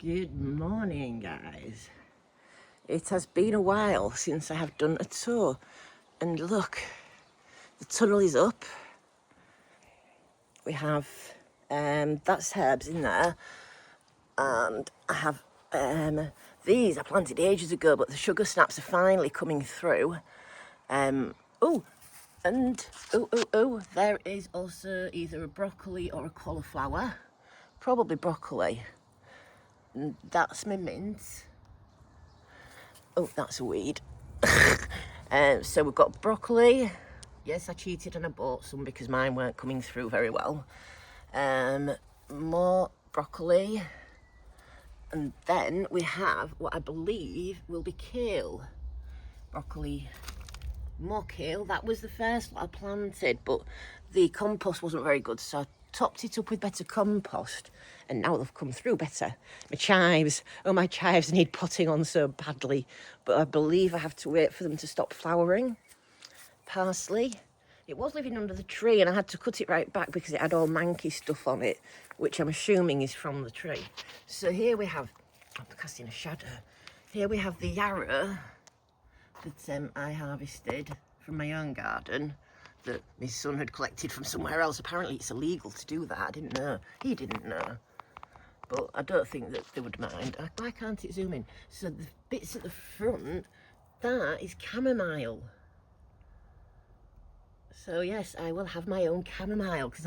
Good morning, guys. It has been a while since I have done a tour, and look, the tunnel is up. We have that's herbs in there, and I have these I planted ages ago, but the sugar snaps are finally coming through. There is also either a broccoli or a cauliflower, probably broccoli. And that's my mint. Oh, that's a weed. So we've got broccoli. Yes, I cheated and I bought some because mine weren't coming through very well. More broccoli. And then we have what I believe will be kale. Broccoli, more kale. That was the first lot I planted, but the compost wasn't very good, so I topped it up with better compost, and now they've come through better. My chives need potting on so badly, but I believe I have to wait for them to stop flowering. Parsley, it was living under the tree and I had to cut it right back because it had all manky stuff on it, which I'm assuming is from the tree. So here we have, I'm casting a shadow, here we have the yarrow that I harvested from my own garden, that my son had collected from somewhere else. Apparently it's illegal to do that. I didn't know. He didn't know. But I don't think that they would mind. Why can't it zoom in? So the bits at the front, that is chamomile. So yes, I will have my own chamomile because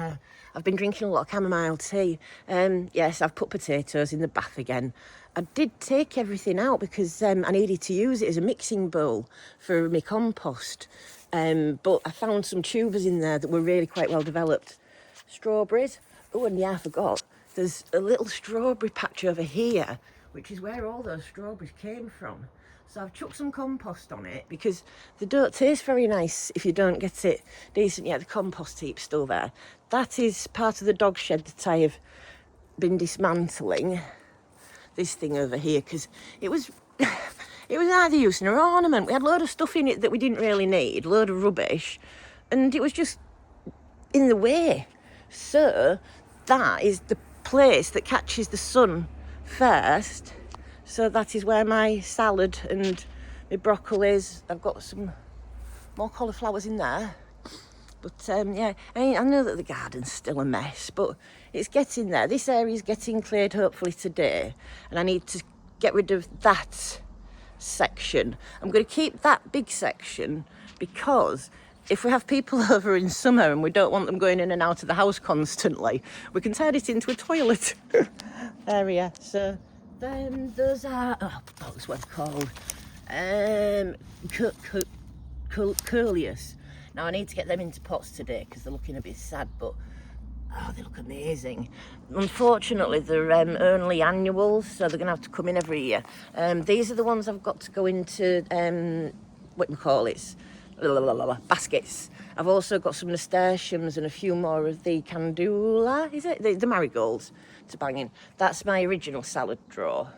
I've been drinking a lot of chamomile tea. Yes, I've put potatoes in the bath again. I did take everything out because I needed to use it as a mixing bowl for my compost. But I found some tubers in there that were really quite well developed. Strawberries. Oh, and yeah, I forgot. There's a little strawberry patch over here, which is where all those strawberries came from. So I've chucked some compost on it because they don't taste very nice if you don't get it decent. Yeah, the compost heap's still there. That is part of the dog shed that I have been dismantling. This thing over here, because it was neither use nor ornament. We had a load of stuff in it that we didn't really need, a load of rubbish, and it was just in the way. So that is the place that catches the sun first. So that is where my salad and my broccoli's. I've got some more cauliflowers in there. But yeah, I know that the garden's still a mess, but it's getting there. This area's getting cleared hopefully today, and I need to get rid of that section. I'm going to keep that big section because if we have people over in summer and we don't want them going in and out of the house constantly, we can turn it into a toilet area. So then those are, what was what called? Coleus. Now I need to get them into pots today because they're looking a bit sad, but oh, they look amazing. Unfortunately, they're only annuals, so they're going to have to come in every year. These are the ones I've got to go into, what do we call it? Baskets. I've also got some nasturtiums and a few more of the candula, is it? The marigolds to bang in. That's my original salad drawer,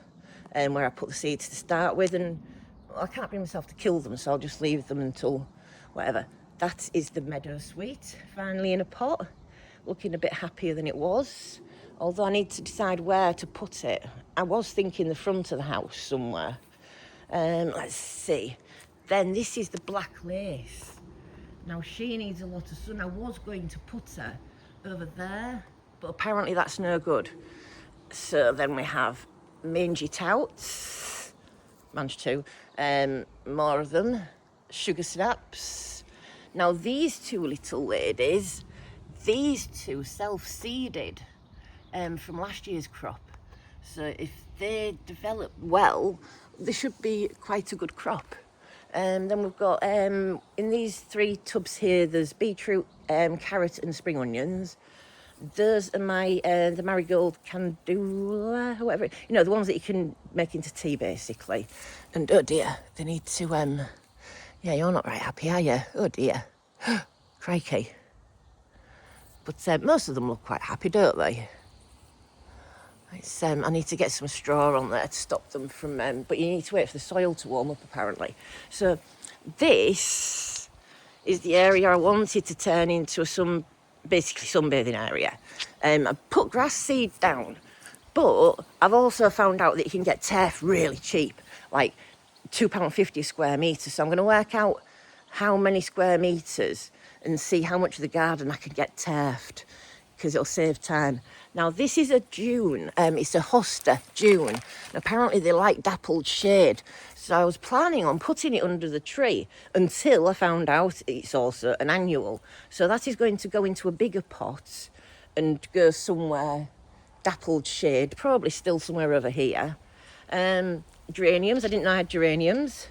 where I put the seeds to start with, and I can't bring myself to kill them, so I'll just leave them until whatever. That is the meadowsweet, finally in a pot, looking a bit happier than it was, although I need to decide where to put it. I was thinking the front of the house somewhere. Let's see. Then this is the black lace. Now she needs a lot of sun. I was going to put her over there, but apparently that's no good. So then we have mangy touts, manage two, more of them, sugar snaps. Now these two little ladies, these two self-seeded from last year's crop. So if they develop well, they should be quite a good crop. Then we've got, in these 3 tubs here, there's beetroot, carrot and spring onions. Those are my, the marigold candula, whatever, you know, the ones that you can make into tea, basically. And oh dear, they need to, yeah, you're not right happy, are you? Oh dear. Crikey. But most of them look quite happy, don't they? It's, I need to get some straw on there to stop them from, but you need to wait for the soil to warm up, apparently. So this is the area I wanted to turn into basically sunbathing area. I put grass seed down, But I've also found out that you can get turf really cheap, like £2.50 a square metre. So I'm going to work out how many square metres and see how much of the garden I can get turfed, because it'll save time. Now this is a dune, it's a hosta dune. And apparently they like dappled shade. So I was planning on putting it under the tree until I found out it's also an annual. So that is going to go into a bigger pot and go somewhere dappled shade, probably still somewhere over here. Geraniums, I didn't know I had geraniums.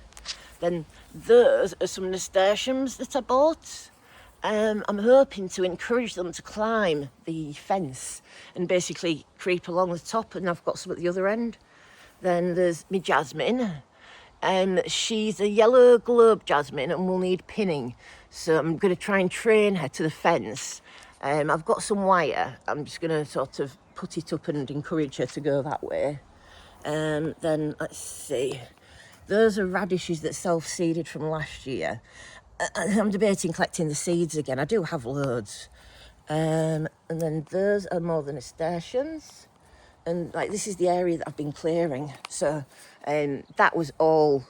Then those are some nasturtiums that I bought. I'm hoping to encourage them to climb the fence and basically creep along the top, and I've got some at the other end. Then there's my jasmine. She's a yellow globe jasmine and will need pinning, so I'm going to try and train her to the fence. I've got some wire. I'm just going to sort of put it up and encourage her to go that way. Then let's see. Those are radishes that self-seeded from last year. I'm debating collecting the seeds again. I do have loads. And then those are more the nasturtiums. And like this is the area that I've been clearing. So that was all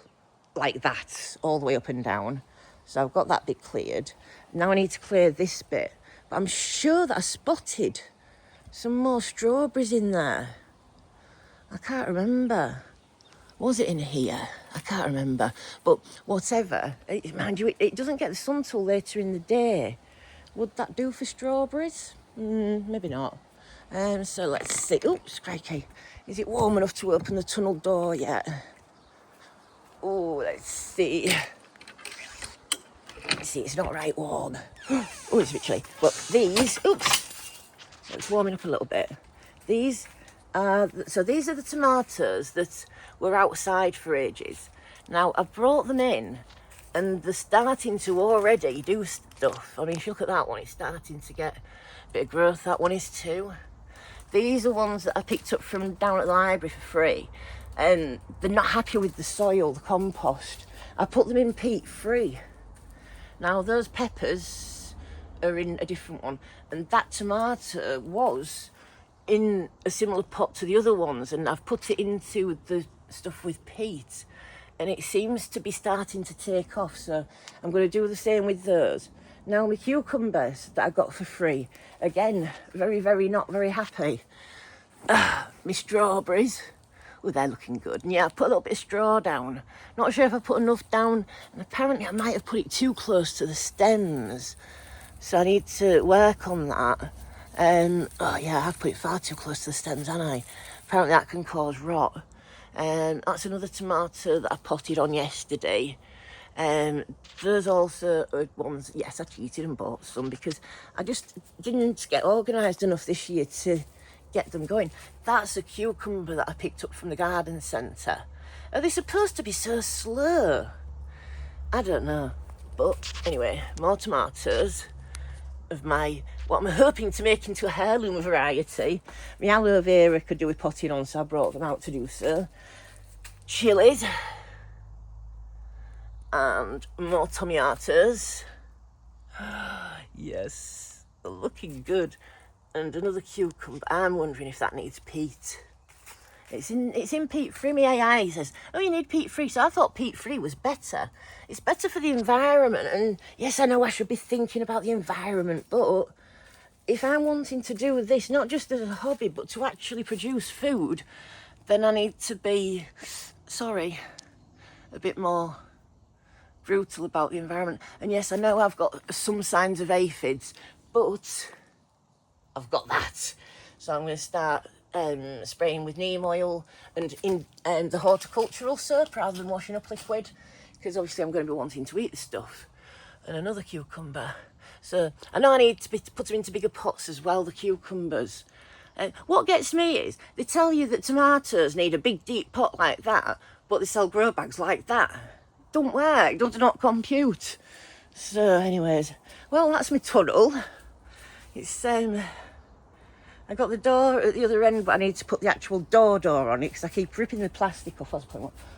like that, all the way up and down. So I've got that bit cleared. Now I need to clear this bit. But I'm sure that I spotted some more strawberries in there. I can't remember. Was it in here? I can't remember. But whatever, mind you, it doesn't get the sun till later in the day. Would that do for strawberries? Maybe not. So let's see. Oops, crikey. Is it warm enough to open the tunnel door yet? Oh, let's see. See, it's not right warm. Oh, it's a bit chilly. But these, oops, it's warming up a little bit. These are the tomatoes that were outside for ages. Now, I've brought them in and they're starting to already do stuff. I mean, if you look at that one, it's starting to get a bit of growth. That one is too. These are ones that I picked up from down at the library for free. And they're not happy with the soil, the compost. I put them in peat-free. Now, those peppers are in a different one. And that tomato was in a similar pot to the other ones. And I've put it into the stuff with peat. And it seems to be starting to take off. So I'm going to do the same with those. Now, my cucumbers that I got for free. Again, very, not very happy. My strawberries. Oh, they're looking good. And yeah, I put a little bit of straw down. Not sure if I put enough down. And apparently I might have put it too close to the stems. So I need to work on that. Oh yeah, I've put it far too close to the stems, haven't I? Apparently that can cause rot. That's another tomato that I potted on yesterday. There's also ones, yes, I cheated and bought some because I just didn't get organised enough this year to get them going. That's a cucumber that I picked up from the garden centre. Are they supposed to be so slow? I don't know. But anyway, more tomatoes of what I'm hoping to make into a heirloom variety. My aloe vera could do with potting on, so I brought them out to do so. Chilies. And more tomatoes. Yes, they're looking good. And another cucumber. I'm wondering if that needs peat. It's in peat-free. My AI says, oh, you need peat-free. So I thought peat-free was better. It's better for the environment. And yes, I know I should be thinking about the environment, but if I'm wanting to do this, not just as a hobby, but to actually produce food, then I need to be, a bit more brutal about the environment. And yes, I know I've got some signs of aphids, but I've got that. So I'm going to start spraying with neem oil and the horticultural soap rather than washing up liquid, because obviously I'm going to be wanting to eat the stuff. And another cucumber. So I know I need to put them into bigger pots as well, the cucumbers. What gets me is they tell you that tomatoes need a big deep pot like that, but they sell grow bags like that. Don't work, does not compute. So anyways, well, that's my tunnel. It's I got the door at the other end, but I need to put the actual door on it because I keep ripping the plastic off.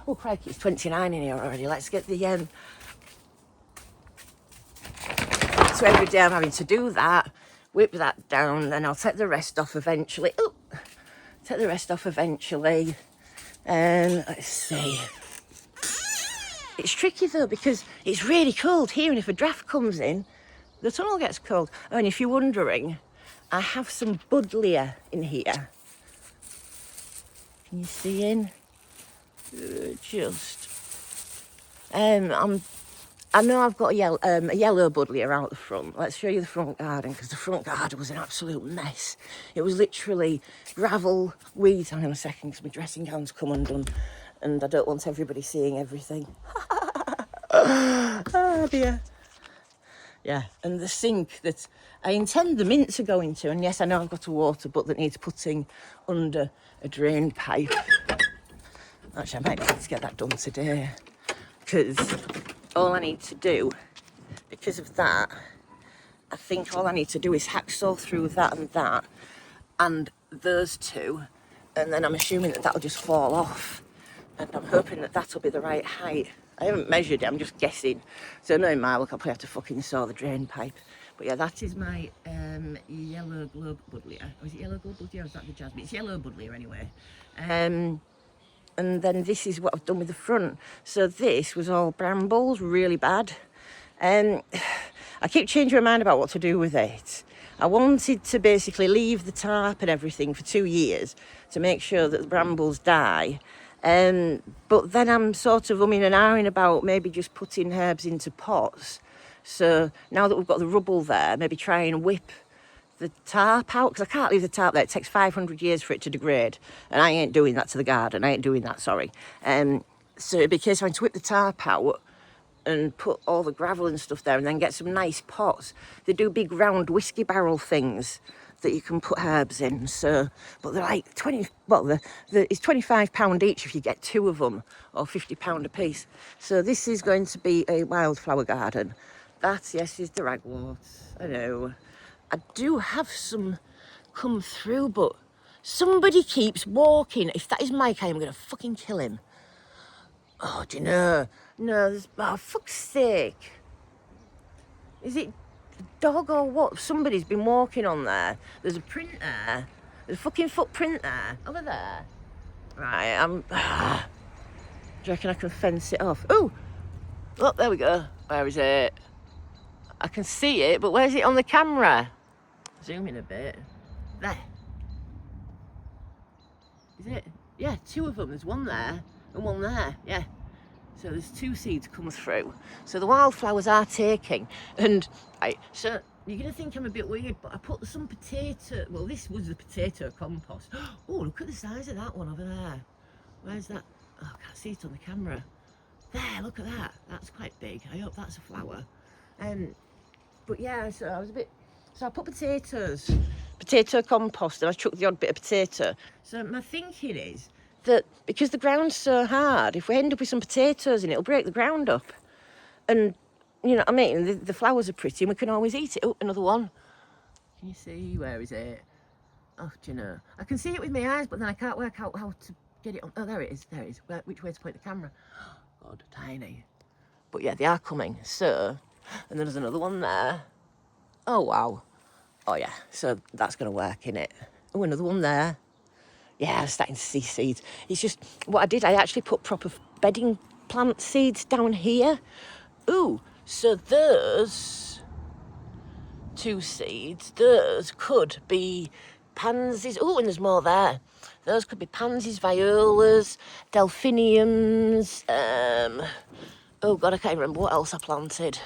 Oh crikey, it's 29 in here already. Let's get the so every day I'm having to do that, whip that down, then I'll take the rest off eventually. Oh, take the rest off eventually. Let's see. It's tricky though because it's really cold here, and if a draft comes in, the tunnel gets cold. Oh, and if you're wondering, I have some Buddleia in here. Can you see in? I know I've got a yellow Buddleia out the front. Let's show you the front garden, because the front garden was an absolute mess. It was literally gravel, weeds. Hang on a second, because my dressing gown's come undone, and I don't want everybody seeing everything. Oh dear. Yeah, and the sink that I intend the mint to go into, and yes, I know I've got a water butt that needs putting under a drain pipe. Actually, I might need to get that done today, because all I need to do, because of that, I think all I need to do is hacksaw through that and those two, and then I'm assuming that that'll just fall off, and I'm hoping that that'll be the right height. I haven't measured it, I'm just guessing. So knowing my luck, I'll probably have to fucking saw the drain pipe. But yeah, that is my yellow globe Buddleia. Oh, is it yellow globe Buddleia or is that the jasmine? It's yellow Buddleia anyway. And then this is what I've done with the front. So this was all brambles, really bad. I keep changing my mind about what to do with it. I wanted to basically leave the tarp and everything for 2 years to make sure that the brambles die. But then I'm sort of umming and ahhing about maybe just putting herbs into pots. So now that we've got the rubble there, maybe try and whip the tarp out, because I can't leave the tarp there. It takes 500 years for it to degrade, and I ain't doing that to the garden. I ain't doing that, sorry. So it'd be a case of having to whip the tarp out and put all the gravel and stuff there, and then get some nice pots. They do big round whiskey barrel things that you can put herbs in. So, but they're like 20. Well, it's £25 each if you get 2 of them, or £50 a piece. So this is going to be a wildflower garden. That, yes, is the ragwort. I know. I do have some come through, but somebody keeps walking. If that is Mike, I am going to fucking kill him. Oh, do you know? No, there's... Oh, fuck's sake. Is it a dog or what? Somebody's been walking on there. There's a print there. There's a fucking footprint there. Over there. Right, do you reckon I can fence it off? Oh! Look, there we go. Where is it? I can see it, but where's it on the camera? Zoom in a bit. There. Is it? Yeah, 2 of them. There's one there and one there. Yeah. So there's 2 seeds come through. So the wildflowers are taking. And so you're going to think I'm a bit weird, but I put some potato... Well, this was the potato compost. Oh, look at the size of that one over there. Where's that? Oh, I can't see it on the camera. There, look at that. That's quite big. I hope that's a flower. But yeah, so I was a bit... So I put potato compost, and I chucked the odd bit of potato. So my thinking is that because the ground's so hard, if we end up with some potatoes in it, it'll break the ground up. And, you know what I mean? The flowers are pretty, and we can always eat it. Oh, another one. Can you see? Where is it? Oh, do you know? I can see it with my eyes, but then I can't work out how to get it on. Oh, there it is. There it is. Which way to point the camera? God, tiny. But yeah, they are coming. So, and then there's another one there. Oh, wow. Oh, yeah. So that's going to work, innit? Oh, another one there. Yeah, I'm starting to see seeds. It's just, what I did, I actually put proper bedding plant seeds down here. Ooh, so those 2 seeds, those could be pansies. Oh, and there's more there. Those could be pansies, violas, delphiniums. Oh, God, I can't remember what else I planted.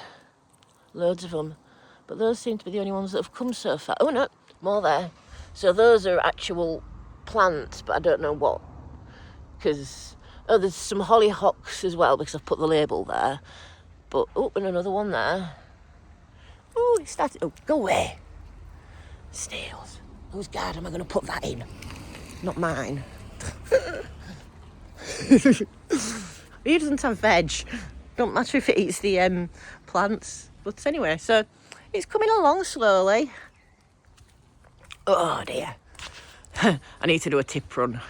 Loads of them. But those seem to be the only ones that have come so far. Oh, no, more there. So those are actual plants, but I don't know what. Because, oh, there's some hollyhocks as well, because I've put the label there. But, oh, and another one there. Oh, it started. Oh, go away. Snails. Whose garden am I going to put that in? Not mine. He doesn't have veg. Don't matter if it eats the plants. But anyway, so it's coming along slowly. Oh dear. I need to do a tip run.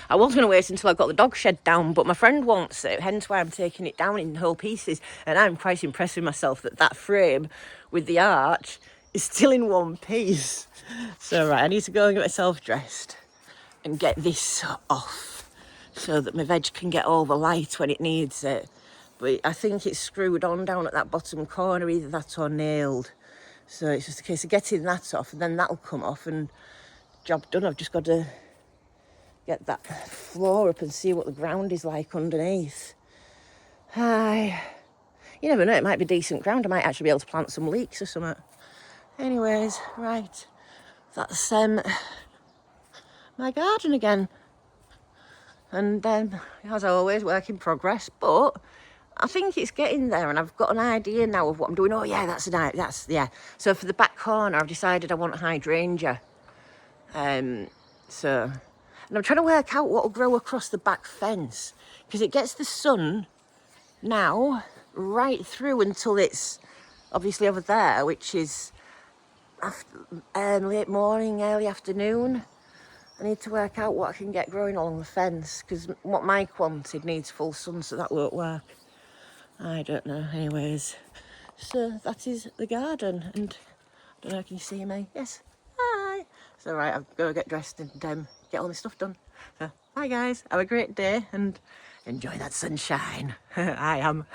I was going to wait until I got the dog shed down, but my friend wants it, hence why I'm taking it down in whole pieces. And I'm quite impressed with myself that frame with the arch is still in one piece. So right, I need to go and get myself dressed. and get this off so that my veg can get all the light when it needs it. But I think it's screwed on down at that bottom corner, either that or nailed. So it's just a case of getting that off, and then that'll come off and job done. I've just got to get that floor up and see what the ground is like underneath. Hi. You never know, it might be decent ground. I might actually be able to plant some leeks or something. Anyways, right. That's my garden again. And as always, work in progress. But I think it's getting there, and I've got an idea now of what I'm doing. Oh yeah, yeah. So for the back corner, I've decided I want hydrangea. And I'm trying to work out what will grow across the back fence, because it gets the sun now right through until it's obviously over there, which is late morning, early afternoon. I need to work out what I can get growing along the fence, because what Mike wanted needs full sun, so that won't work. I don't know. Anyways, so that is the garden, and I don't know, can you see me? Yes. Hi. So right, I've got to get dressed and get all my stuff done. So bye guys, have a great day and enjoy that sunshine. I am.